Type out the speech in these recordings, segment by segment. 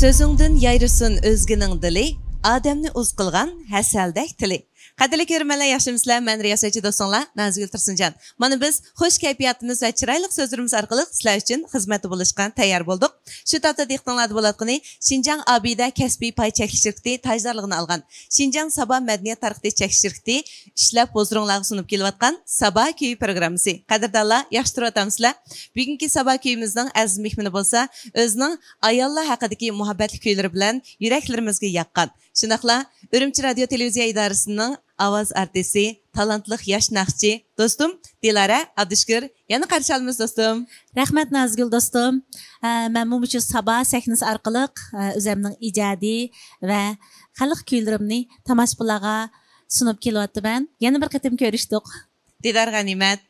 Sözüngdün yayrısın özgünün dili, adamni uz qilgan hasaldek tili. Qadrli ko'rmanlar, yaxshimisizlar? Men riyosatchi do'stlar, Nazgul Tursunjon. Mana biz xush kayfiyatimiz va chiroyli so'zlarimiz orqali sizlar uchun xizmatda bo'lishga tayyor bo'ldik. Shu topda dehqonlarda bo'layotgani Xinjiang Abida kasbiy pay chekish shirkati tajdorligini olgan. Xinjiang Saba madaniyat tarixi chekish shirkati ishlab o'zinglarga sunib kelayotgan Saba kuyi programmasi. Qadrdonlar, yaxshi turibsizlar? Bugungi Saba kuyimizning aziz mehmoni bo'lsa, o'zining ayollar haqidagi muhabbatli kuylari bilan yuraklarimizga yoqqan. Shunaqla Urumchi radio televiziya idorasining ovoz artisti, talantli yosh naqshchi do'stim Dilara Abdushkur. Yana qarshi olamiz do'stim. Rahmat Nazgul do'stim. Men bu uchun Saba sahnasi orqali o'zimning ijodiy va xalq kuylarimni tomoshabinlarga sunib kelyapman. Yana bir qatim ko'rishdik. Dilar G'animat.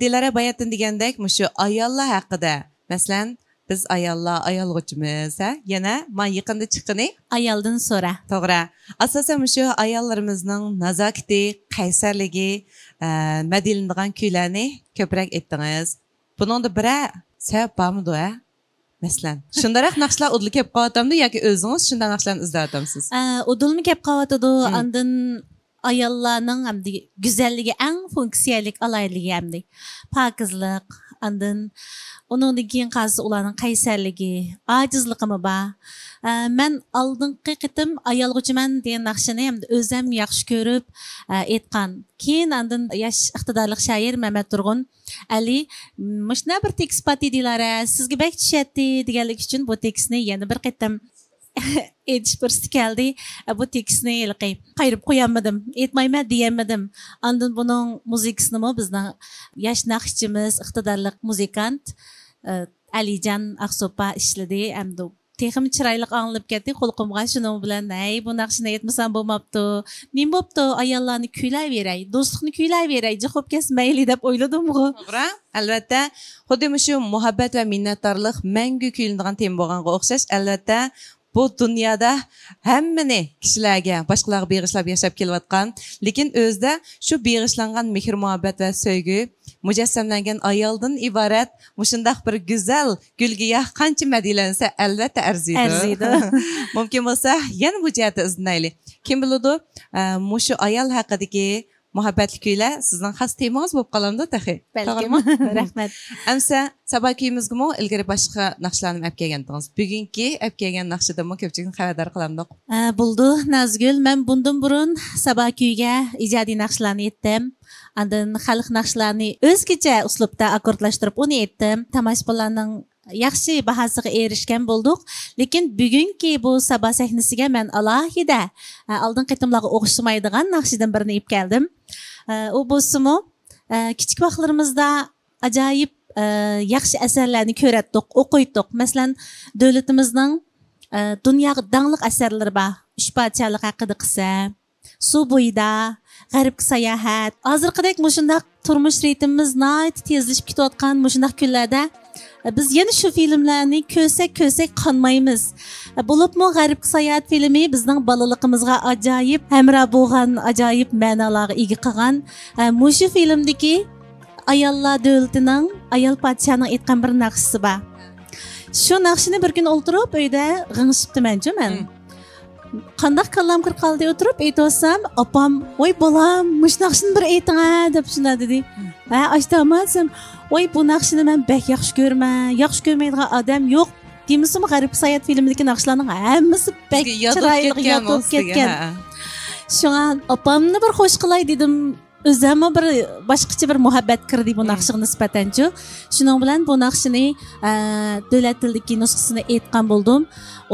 Dilara bayatdan degandek, mushu ayollar haqida. Masalan, biz ayolg'uchimiz, yana men yaqinda chiqqani ayoldan so'ra. To'g'ri. Asosan shu ayollarimizning nazokati, qaysarligi, madilinadigan kuylarni ko'proq aytdingiz. Buningda bira sabab bormi-du, a? Masalan, shundaroq naqshlar udli kelib qolyapti yoki o'zingiz shunday naqshlarni izlayapsiz? Udulmi kelib qolyapti, ondan ayollarning hamda go'zalligi eng funksiyalik alayligi hamda pokizlik, ondan onundan keyin qarşı ularning qaysarligi, ojizligimi bor. Men oldingi qitim ayolg'uchiman degan naqshini ham o'zim yaxshi ko'rib aytgan. Keyin ondan yosh iqtidorli shoir Mehmet Turg'un Ali mushna bir tekst pati Dilara sizga bak tushadi deganlik uchun bu tekstni yana bir qitim aytish bursi keldi. Bu tekstni qayirib qo'yamadim, aytmayman deyamadim. Ondan buning muzikasini bizning yosh naqshchimiz, iqtidorli muzikant Alijan Aqsopa ishladi. Hamda texim chiroyli anglab ketdi. Qo'lqimga shuning bilan, "Ey, bu naqshni aytmasam bo'lmabdi. Nim bo'pti, ayollarni kuylayveray, do'stlikni kuylayveray, jiqib kesmayli" deb o'yladim. To'g'ri. Albatta, xuddi shu muhabbat va minnatdorlik mangu kuylanadigan tema bo'lganga o'xshash. Albatta, bu dunyoda hammani kishilarga, boshqalarga beg'ishlab yashab kelayotgan, lekin o'zida shu beg'ishlangan mehr muhabbat va sevgi mujassamlangan ayoldan iborat mushundaq bir go'zal gulgiya qancha madilansa albatta arziydi. Mumkin bo'lsa, yana bu jihatda iznayli. Kim biladi, mushu ayol haqidagi muhabbatli kuylar sizning xos temangiz bo'lib qolamdi taxi. Balkim. Rahmat. Amsa Saba kuyimizga ilgari boshqa naqshlarni olib kelgandingiz. Bugungi olib kelgan naqshidanmi ko'pchilikni xabardor qilamdik. Bo'ldi Nazgul, men bundan burun Saba kuyiga ijodiy naqshlarni aytdim. Ondan xalq naqshlarni o'zgacha uslubda akkordlashtirib uni aytdim. Tomoshabinlarning yaxshi bahosiga erishgan bo'ldik. Lekin bugungi bu Saba sahnasiga men alohida oldin qitimlarga o'xshamaydigan naqshidan birini olib keldim. U bo'lsa-mu, kichik vaqtlarimizda ajoyib yaxshi asarlarni ko'ratdik, o'qiydik. Masalan, davlatimizning dunyoga dangliq asarlari bor. Uch podshohlik haqida qissa, suv bo'yida, g'arbga sayohat. Hozirgidek mushundaq turmush ritmimiz nihoyat tezlashib ketayotgan mushundaq kunlarda biz yana shu filmlarni ko'rsak qonmaymiz. Bo'libmi g'arbga sayohat filmi bizning bolaligimizga ajoyib hamroh bo'lgan, ajoyib ma'nolarga ega qilgan. Mushu filmdagi ayollar davlatining, ayol podshohning aytgan bir naqshisi bor. Shu naqshini bir kun o'ltirib uyda g'ingshibdiman-ku men. Qandaq kallam kir qoldi o'tirib aytosam, opam, "Voy bolam, mush naqshini bir ayting-a" deb shunday dedi. Aytamadim. "Voy bu naqshini men bek yaxshi ko'rman, yaxshi ko'rmaydigan odam yo'q." Demisimi g'arib sayat filmidagi naqshlarning hammasi bek chiroyli yotib ketgan. Shunga opamni bir xo'sh qilay dedim. O'zimga bir boshqacha bir muhabbat kirdi bu naqshga nisbatan-chi. Shuning bilan bu naqshini davlat tilidagi nusxasini aytgan bo'ldim.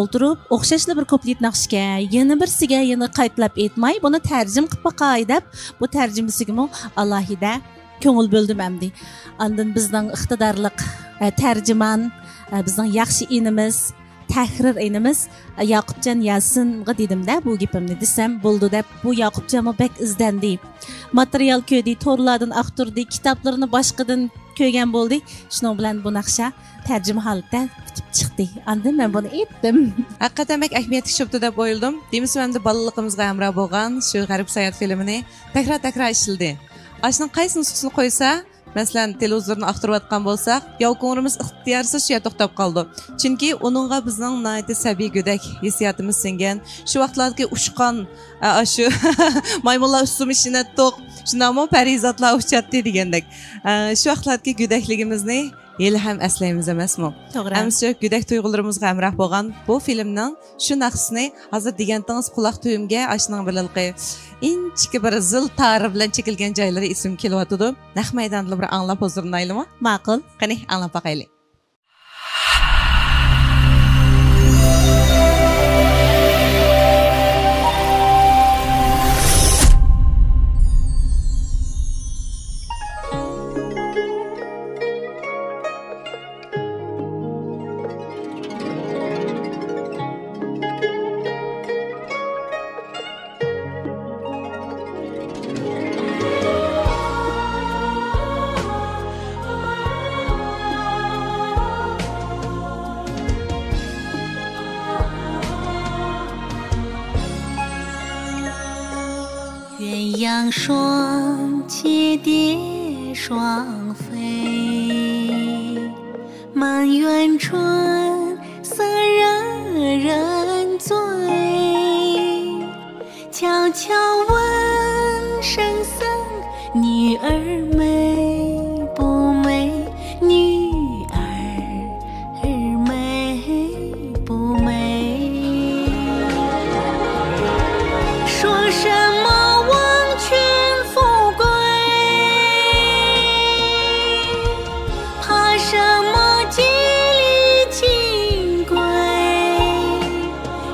O'ltirib, o'xshashli bir kuplet naqshga, yana birsiga yana qaytlab aytmay, buni tarjim qilib qo'y deb, bu tarjimasiga alohida ko'ngil bo'ldim hamdi. Ondan bizning iqtidorliq tarjimon, bizning yaxshi inimiz, tahrir inimiz Yaqubjon Yasinga dedimda bu gapimni desam bo'ldi deb bu Yaqubjon bek izdandi. Material ko'di, to'rlardan aqtirdi, kitoblarni boshqadan ko'rgan bo'ldik. Shuning bilan bu naqsha tarjima holatda bitib chiqdi. Endi men buni aytdim. Haqiqatan bek ahamiyatli shubda deb o'yladim. Demisam-da bolaligimizga hamroh bo'lgan shu g'arib sayat filmini takrar ishladi. Ashning qaysi nusxasini qo'ysa Masalan, televizorni aqtirayotgan bo'lsak, yovqinimiz ixtiyorsiz shu yerda to'xtab qoldi. Chunki uningga bizning nayt sabiy go'dak hissiyatimiz singan. Shu vaqtlardagi ushqan shu maymunlar usumishini to'q, shunamo parizatlar uchatdi degandek. Shu vaqtlardagi go'dakligimizni hali ham aslaymiz emasmi? To'g'ri. Hamsi go'dak tuyg'ularimizga hamroh bo'lgan bu filmning shu naqsini hozir degantingiz quloq tuyimga ashning bilalqi inchiki bir zil ta'rif bilan chekilgan joylari esim kelyotidi. Naq maydonda bir anglab hozirlaylimi? Ma'qul. Qani anglab boqaylik.鸳鸯双栖蝶双飞，满园春色人人醉。悄悄问圣僧，女儿美不美？女儿美不美？说什么王权富贵，怕什么戒律清规？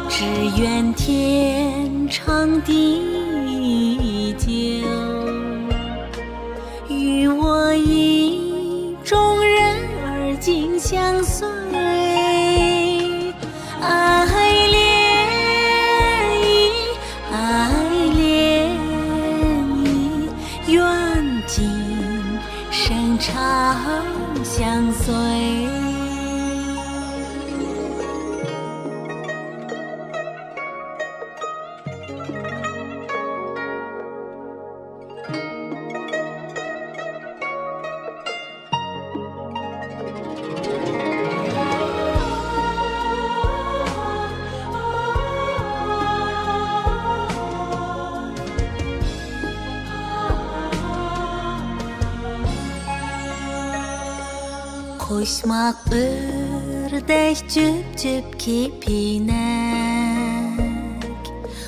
只愿天长地久，与我意中人儿紧相随。长相随。Koşmak ördek cüp cüp kipinek,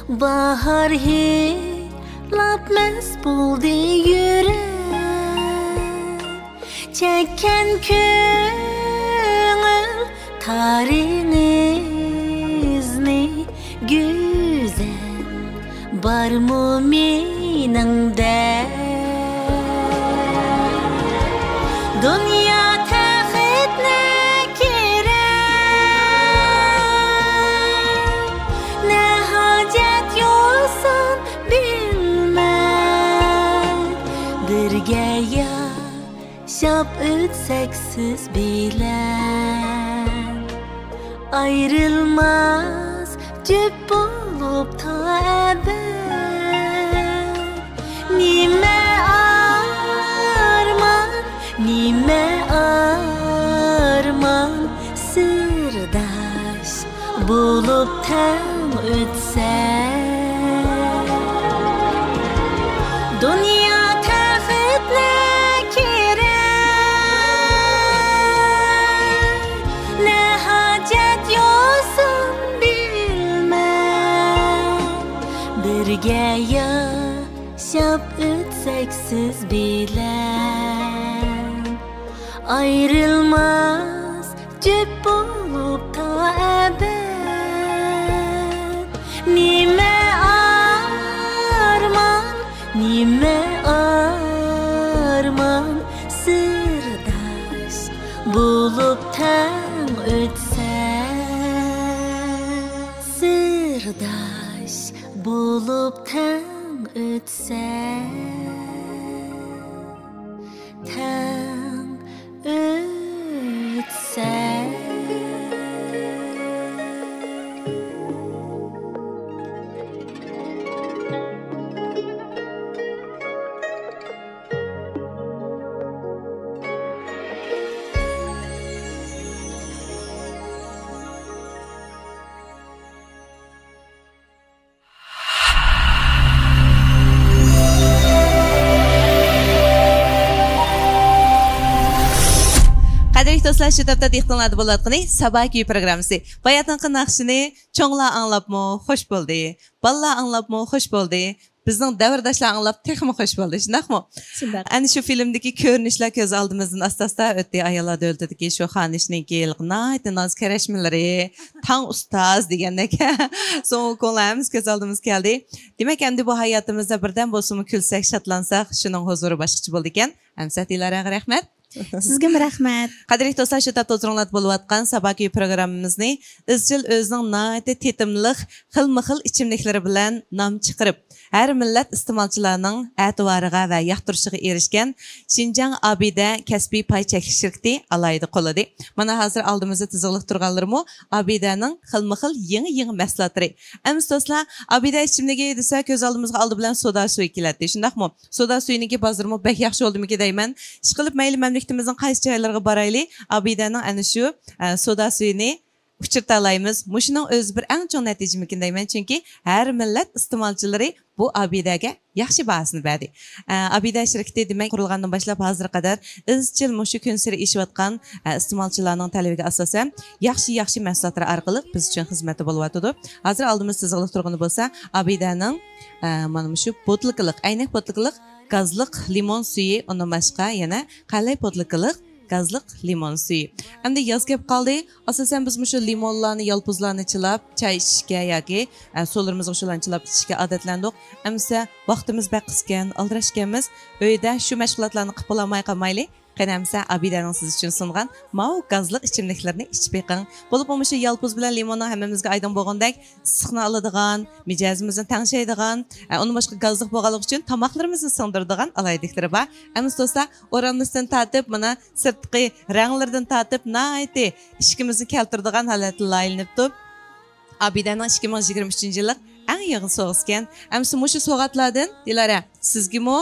bahar hitlap mest buldu yürek. Çekken köngül tarinizni güzel bar mı meningde? Dünya yaşap ötsek siz bilen, ayrılmaz cüp bulup ta ebed. Nime arman, nime arman, sırdaş bulup tam ötsek. Dünya birge yaşap ötsek siz bilen, ayrılmaz cüp bulup ta ebed. Nime arman, nime arman, sırdaş bulup tam ötsek. Sırdaş bulup tam ötsek, tam ötsek. do'stlar, shu topda dehqonlarda bo'layotgani Sabah kuyi programmasi. Bayatınqı naqshini cho'nglar anglabmi, xush bo'ldi. Balalar anglabmi, xush bo'ldi. Bizning davrdoshlar anglab texmi xush bo'ldi, shundaqmi? Shundaq. Ana shu filmdagi ko'rinishlar ko'z oldimizdan asta-asta o'tdi. Ayollar davlatidagi shu xonishninki noz karashmalari, tang ustoz degandek so'ng ko'nglamiz ko'z oldimiz keldi. Demak, endi bu hayotimizda birdan bo'lsa-mu kulsak, shodlansak, shuning huzuri boshqacha bo'ldi ekan. Amsat Diloraga rahmat. Sizga rahmat. Qadrli do'stlar, shu topda o'zinglar bo'layotgan Sabah kuyi programmamizni izchil o'zining noyati tetimliq, xilma-xil ichimliklari bilan nom chiqarib, har millat iste'molchilarining e'tiboriga va yoqtirishiga erishgan Xinjiang Abida kasbiy pay chekish shirkati alayida qo'ladi. Mana hozir oldimizda tizimliq turganlarmi Abidaning xilma-xil yangi mahsulotlari. Emas do'stlar, Abida ichimligi desa ko'z oldimizga oldi bilan soda suvi keladi. Shundaqmi? Soda suyiniki bozormi bek yaxshi bo'ldimi deyman. Ishqilib mayli mamlakatimizning qaysi joylariga borayli, Abidaning ana shu soda suyini uchirtalaymiz. Mushuning o'zi bir eng chong natija mumkin deyman, chunki har millat iste'molchilari bu Abidaga yaxshi bahosini berdi. Abida shirkati demak qurilgandan boshlab hozirga qadar izchil mushu kun sari ishlayotgan iste'molchilarning talabiga asosan yaxshi mahsulotlar orqali biz uchun xizmati bo'lyotdi. Hozir oldimizda tizimli turgani bo'lsa, Abidaning mana shu botliqliq, aynak botliqliq gazliq limon suyi, undan boshqa yana qalay botliqliq gazliq limon suyi. Endi yoz kelib qoldi. Asosan biz shu limonlarni, yalpuzlarni chilab, choy ichishga yoki so'larimizga shularni chilab ichishga odatlandik. Amsa vaqtimiz baq qisgan, aldirashganmiz. Uyda shu mashg'ulotlarni qilib qo'lamay qolmaylik. Qanamsa Abidaning siz uchun sungan mau gazliq ichimliklarni ichib beqing. Bo'lib shu yalpuz bilan limonning hammamizga aydan bo'lgandek issiqni oladigan, mijozimizni tangshaydigan, uni boshqa gazliq bo'lganligi uchun tomoqlarimizni singdiradigan alaydiklari bor. Ammo do'stlar, o'ramimizdan tatib, mana sirtqi ranglardan tatib, nayti ishkimizni keltiradigan holatda laylanibdi. Abidaning 2023-yillik eng yig'in so'g'isgan. Ammo shu so'g'atlardan Dilara, sizgimi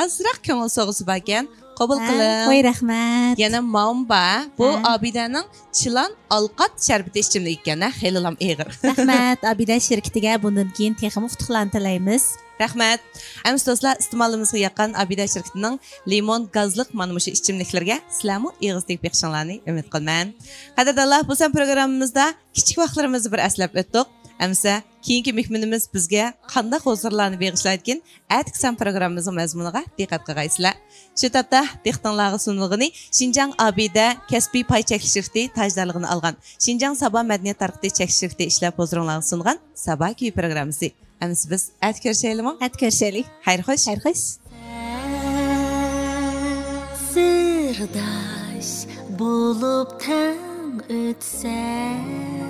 azroq ko'ngil so'g'isi bor ekan? Qabul qiling. Voy rahmat. Yana mamba bu Abidaning chilan alqat sharbati ichimlik ekan, xeyli ham eg'ir. Rahmat Abida shirkatiga bundan keyin texmi utuqlarni tilaymiz. Rahmat. Ammo do'stlar, iste'molimizga yaqin Abida shirkatining limon gazliq mana shu ichimliklarga sizlarmi eg'iz tegib beqishinglarni umid qilaman. Qadrdonlar, bu ham programmamizda kichik vaqtlarimizni bir aslab o'tdik. Amsa keyingi mehmonimiz bizga qanday huzurlarni bag'ishlaydigan Atkisan programmamizning mazmuniga diqqat qilgaysizlar. Shu topda dehqonlarga sunilgani Xinjiang Abida kasbiy pay chekish shirkati tajdorligini olgan Xinjiang Sabah madaniyat taraqqiy chekish shirkati ishlab huzurlarga sungan Sabah kuyi programmasi. Amsa biz at ko'rishaylikmi? At ko'rishaylik. Xayr xo'sh. Xayr xo'sh. Sırdaş bulup tan ötsen